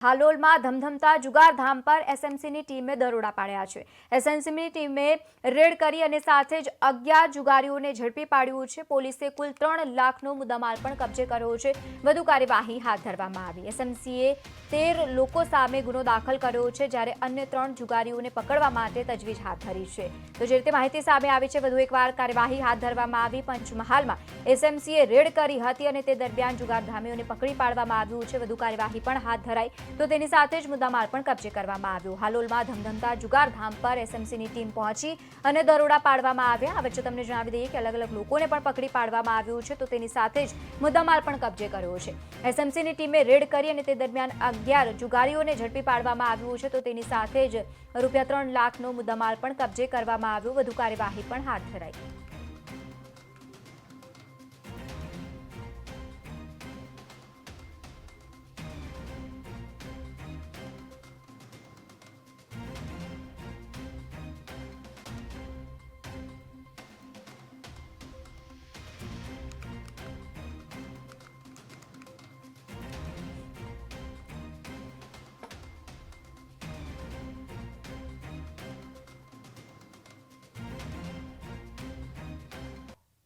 હાલોલમાં ધમધમતા જુગારધામ પર એસએમસીની ટીમે દરોડા પાડ્યા છે। એસએમસીની ટીમે રેડ કરી અને સાથે જ 11 જુગારીઓને ઝડપી પાડ્યું છે। પોલીસે કુલ 3 લાખનો મુદ્દામાલ પણ કબજે કર્યો છે। વધુ કાર્યવાહી હાથ ધરવામાં આવી। એસએમસીએ 13 લોકો સામે ગુનો દાખલ કર્યો છે, જ્યારે અન્ય 3 જુગારીઓને પકડવા માટે તજવીજ હાથ ધરી છે। તો જે રીતે માહિતી સામે આવી છે, વધુ એકવાર કાર્યવાહી હાથ ધરવામાં આવી। પંચમહાલમાં એસએમસીએ રેડ કરી હતી અને તે દરમિયાન જુગારધામીઓને પકડી પાડવામાં આવ્યું છે। વધુ કાર્યવાહી પણ હાથ ધરાઈ તો તેની સાથે જ મુદ્દામાલ પણ કબજે કરવામાં આવ્યો। હાલોલમાં ધમધમતા જુગારધામ પર એસએમસીની ટીમ પહોંચી અને દરોડા પાડવામાં આવ્યા। આ વચ્ચે તમને જણાવી દઈએ કે અલગ અલગ લોકોને પણ પકડી પાડવામાં આવ્યું છે, તો તેની સાથે જ મુદ્દામાલ પણ કબજે કર્યો છે। એસએમસીની ટીમે રેડ કરી અને તે દરમિયાન 11 જુગારીઓને ઝડપી પાડવામાં આવ્યું છે, તો તેની સાથે જ ₹3 લાખનો મુદ્દામાલ પણ કબજે કરવામાં આવ્યો। વધુ કાર્યવાહી પણ હાથ ધરાઈ।